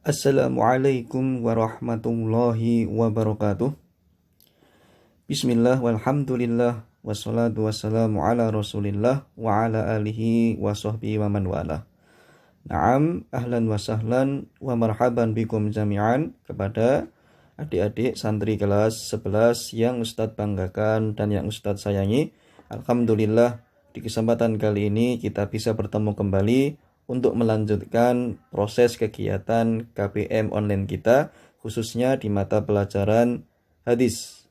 Assalamualaikum warahmatullahi wabarakatuh. Bismillah walhamdulillah wassalatu wassalamu ala rasulillah wa ala alihi wa sahbihi wa man wala. Naam, ahlan wa sahlan wa marhaban bikum jami'an kepada adik-adik santri kelas 11 yang Ustadz banggakan dan yang Ustadz sayangi. Alhamdulillah, di kesempatan kali ini kita bisa bertemu kembali untuk melanjutkan proses kegiatan KPM online kita, khususnya di mata pelajaran hadis.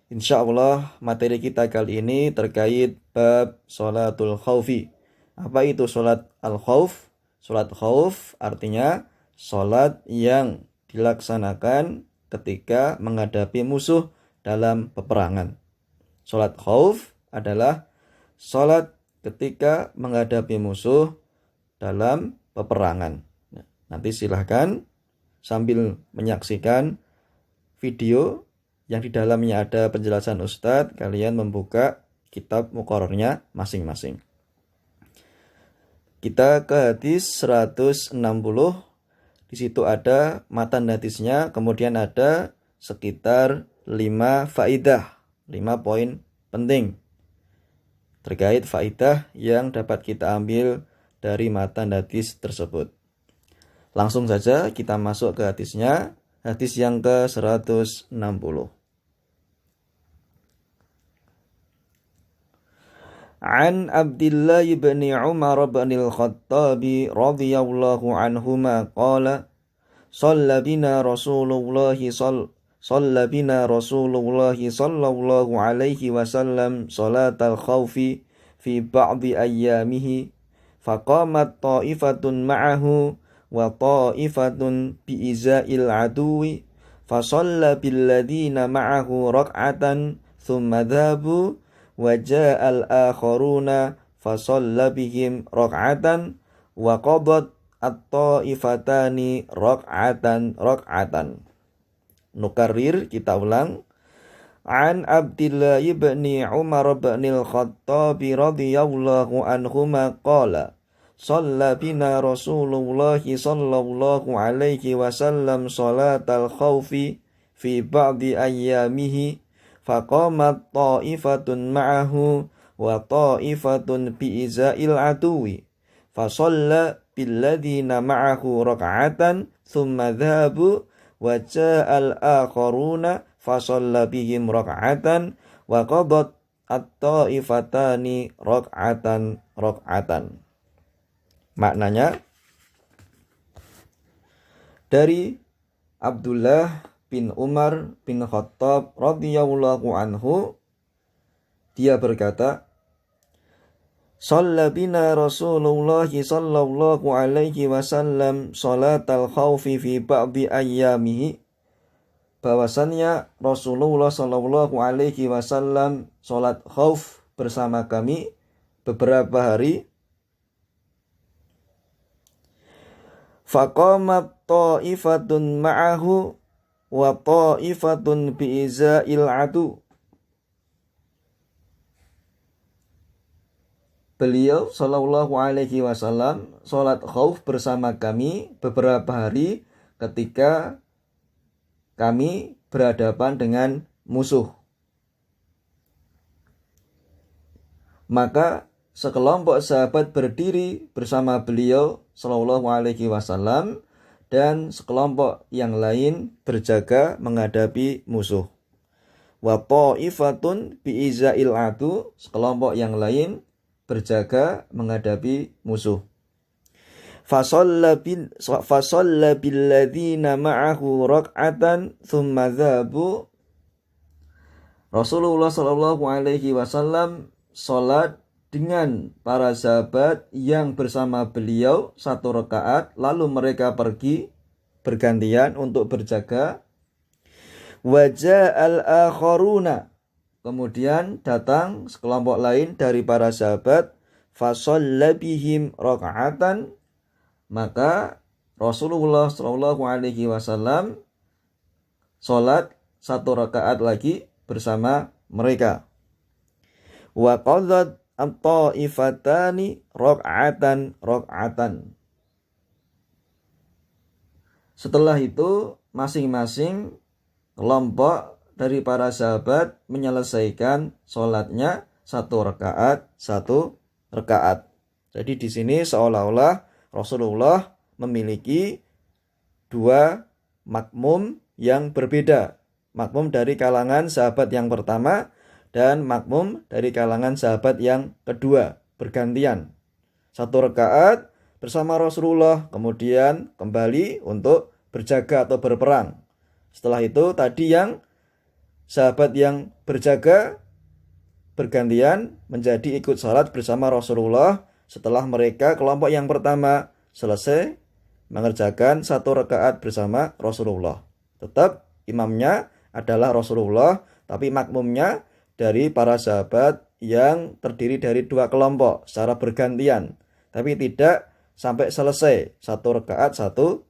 Insya Allah materi kita kali ini terkait bab sholatul khawfi. Apa itu sholat al-khawf? Sholat khawf artinya sholat yang dilaksanakan ketika menghadapi musuh dalam peperangan. Sholat khawf adalah sholat ketika menghadapi musuh dalam peperangan. Nanti silahkan sambil menyaksikan video yang di dalamnya ada penjelasan Ustadz, kalian membuka kitab muqarrarnya masing-masing. Kita ke hadis 160. Di situ ada matan hadisnya, kemudian ada sekitar 5 faidah, 5 poin penting terkait faidah yang dapat kita ambil dari matan hadis tersebut. Langsung saja kita masuk ke hadisnya, hadis yang ke-160. An Abdullah bin Umar bin al-Khattab radhiyallahu anhuma qala shalla bina Rasulullah sallallahu alaihi wasallam salatal khawfi fi ba'di ayyamihi faqamat ta'ifatun ma'ahu wa ta'ifatun bi'iza'il aduwi fasalla billadhina ma'ahu rak'atan thumma dhahabu wa ja'al akharuna fasalla bihim rak'atan wa qadat at-ta'ifatani rak'atan. Nukarrir, kita ulang. An Abdullah ibn Umar bin al-Khattab radhiyallahu anhuma qala shalla bina Rasulullah sallallahu alaihi wasallam salatal khawfi fi ba'di ayyamihi faqamat ta'ifatun ma'ahu wa ta'ifatun bi'iza'il aduwi fasalla billadhina ma'ahu rak'atan thumma dhahabu wa ja'al akharuna fasalla bihim rak'atan wa qadat at-ta'ifatani rak'atan. Maknanya, dari Abdullah bin Umar bin Khattab radhiyallahu anhu, dia berkata, shalla bina Rasulullah sallallahu alaihi wasallam salatal khawfi fi ba'di ayyamihi, bahwasannya Rasulullah sallallahu alaihi wasallam salat khauf bersama kami beberapa hari. Faqamat ta'ifatun ma'ahu wa ta'ifatun bi'iza'il adu. Beliau sallallahu alaihi wasallam salat khauf bersama kami beberapa hari ketika kami berhadapan dengan musuh. Maka sekelompok sahabat berdiri bersama beliau sallallahu alaihi wasallam dan sekelompok yang lain berjaga menghadapi musuh. Wa ta'ifatun bi'iza'il adu, sekelompok yang lain berjaga menghadapi musuh. Fasalla billadzina ma'ahu rak'atan thumma dhahabu. Rasulullah sallallahu alaihi wasallam salat dengan para sahabat yang bersama beliau 1 rakaat, lalu mereka pergi bergantian untuk berjaga. Wa ja'al akharuna, kemudian datang sekelompok lain dari para sahabat, fasalla bihim rak'atan, maka Rasulullah sallallahu alaihi wasallam salat 1 rakaat lagi bersama mereka. Wa qadat at-ta'ifatani rak'atan. Setelah itu masing-masing kelompok dari para sahabat menyelesaikan sholatnya satu rakaat. Jadi di sini seolah-olah Rasulullah memiliki dua makmum yang berbeda. Makmum dari kalangan sahabat yang pertama dan makmum dari kalangan sahabat yang kedua, bergantian. Satu rakaat bersama Rasulullah, kemudian kembali untuk berjaga atau berperang. Setelah itu tadi yang sahabat yang berjaga bergantian menjadi ikut salat bersama Rasulullah setelah mereka kelompok yang pertama selesai mengerjakan satu rakaat bersama Rasulullah. Tetap imamnya adalah Rasulullah, tapi makmumnya dari para sahabat yang terdiri dari dua kelompok secara bergantian, tapi tidak sampai selesai satu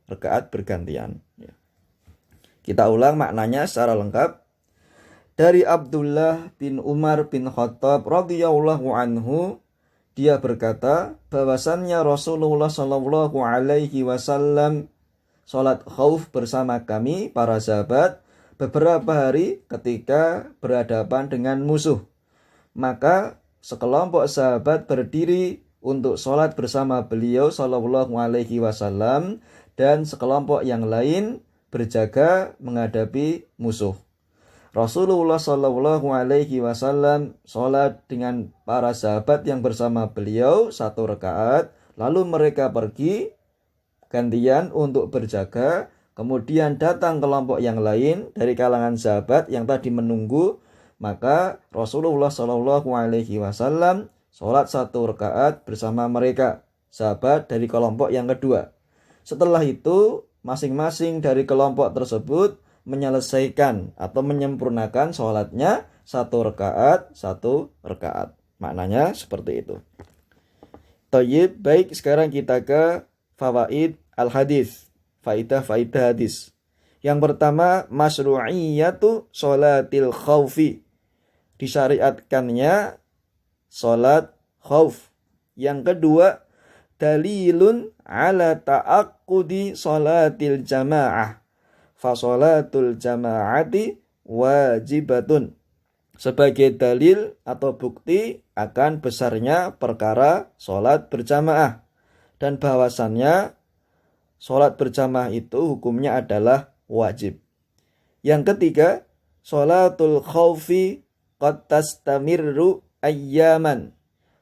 rakaat bergantian. Kita ulang maknanya secara lengkap. Dari Abdullah bin Umar bin Khattab radhiyallahu anhu, dia berkata bahwasannya Rasulullah sallallahu alaihi wasallam salat khauf bersama kami para sahabat beberapa hari ketika berhadapan dengan musuh. Maka sekelompok sahabat berdiri untuk salat bersama beliau sallallahu alaihi wasallam dan sekelompok yang lain berjaga menghadapi musuh. Rasulullah sallallahu alaihi wasallam salat dengan para sahabat yang bersama beliau satu rakaat, lalu mereka pergi gantian untuk berjaga. Kemudian datang kelompok yang lain dari kalangan sahabat yang tadi menunggu, maka Rasulullah sallallahu alaihi wasallam salat satu rakaat bersama mereka, sahabat dari kelompok yang kedua. Setelah itu masing-masing dari kelompok tersebut menyelesaikan atau menyempurnakan sholatnya satu rakaat. Maknanya seperti itu. Tayyib, baik, sekarang kita ke fawaid al-hadis, faidah hadis. Yang pertama, masyru'iyatu sholatil khawfi, disyariatkannya sholat khauf. Yang kedua, dalilun ala ta'aqqudi sholatil jamaah, fasolatul jama'ati wajibatun, sebagai dalil atau bukti akan besarnya perkara sholat berjamaah dan bahwasannya sholat berjamaah itu hukumnya adalah wajib. Yang ketiga, sholatul khawfi qad tastamirru ayyaman,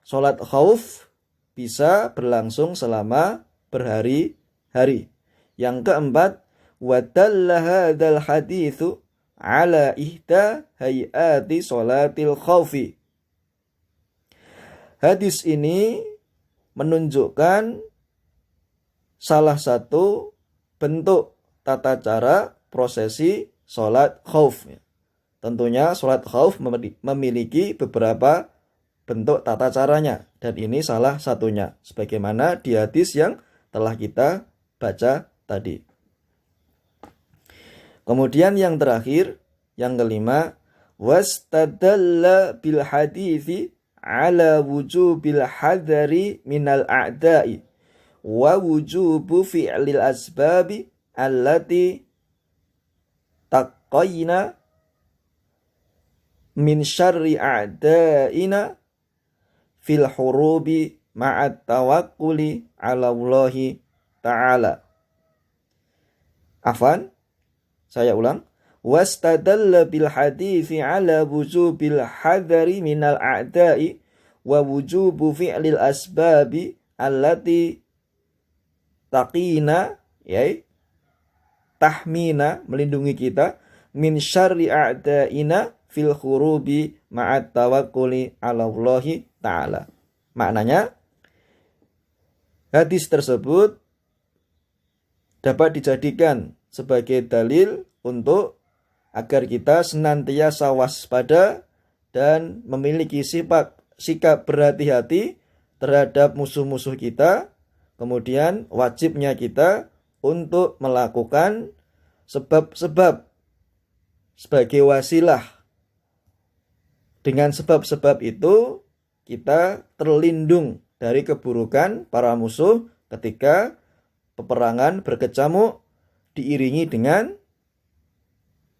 sholat khauf bisa berlangsung selama berhari-hari. Yang keempat, wa dalla hadzal haditsu ala ihda hayati sholatil khaufi. Hadis ini menunjukkan salah satu bentuk tata cara prosesi sholat khauf. Tentunya sholat khauf memiliki beberapa bentuk tata caranya, dan ini salah satunya sebagaimana di hadis yang telah kita baca tadi. Kemudian yang terakhir, yang kelima, wastadalla bil hadithi ala wujubil hadari minal a'da'i wa wujubu fi'lil asbabi allati taqayna min syarri a'da'ina fil hurubi ma'at tawakkuli ala Allahi ta'ala. Afan, saya ulang. Wastadalla bil hadithi ala wujubil hadari minal a'da'i wa wujubu fi'lil asbabi allati taqina, tahmina, melindungi kita, min syarri a'da'ina fil khurubi ma'at tawakkuli ala Allahi ta'ala. Maknanya, hadis tersebut dapat dijadikan sebagai dalil untuk agar kita senantiasa waspada dan memiliki sikap berhati-hati terhadap musuh-musuh kita. Kemudian wajibnya kita untuk melakukan sebab-sebab sebagai wasilah. Dengan sebab-sebab itu kita terlindung dari keburukan para musuh ketika peperangan berkecamuk diiringi dengan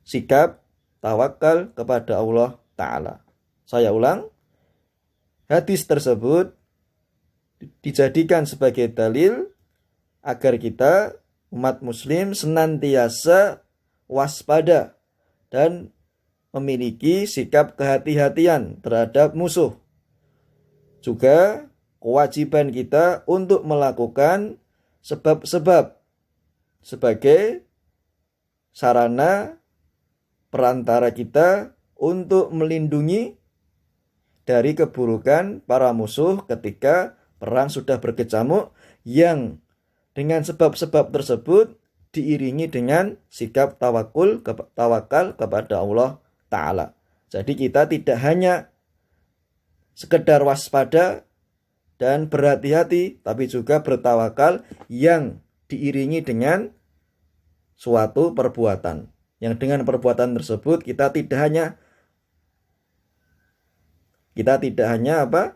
sikap tawakal kepada Allah Ta'ala. Saya ulang, hadis tersebut dijadikan sebagai dalil agar kita umat muslim senantiasa waspada dan memiliki sikap kehati-hatian terhadap musuh. Juga kewajiban kita untuk melakukan sebab-sebab sebagai sarana perantara kita untuk melindungi dari keburukan para musuh ketika perang sudah berkecamuk, yang dengan sebab-sebab tersebut diiringi dengan sikap tawakal kepada Allah Ta'ala. Jadi kita tidak hanya sekedar waspada dan berhati-hati, tapi juga bertawakal yang diiringi dengan suatu perbuatan. Yang dengan perbuatan tersebut kita tidak hanya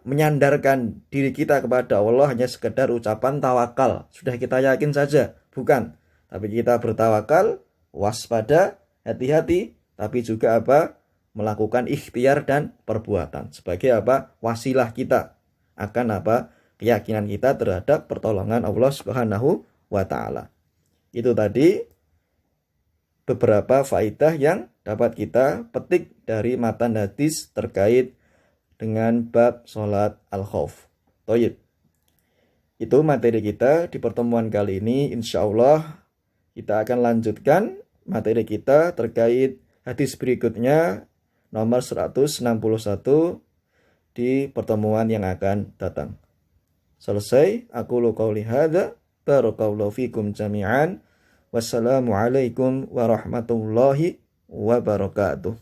menyandarkan diri kita kepada Allah hanya sekedar ucapan tawakal, sudah kita yakin saja, bukan. Tapi kita bertawakal, waspada, hati-hati, tapi juga melakukan ikhtiar dan perbuatan sebagai wasilah kita akan keyakinan kita terhadap pertolongan Allah Subhanahu wa Ta'ala. Itu tadi beberapa faedah yang dapat kita petik dari matan hadis terkait dengan bab sholat al-khauf. Toyib. Itu materi kita di pertemuan kali ini. Insya Allah kita akan lanjutkan materi kita terkait hadis berikutnya nomor 161 di pertemuan yang akan datang. Selesai. Aku qauli hadza. Barakallahu fikum jami'an. Wassalamualaikum warahmatullahi wabarakatuh.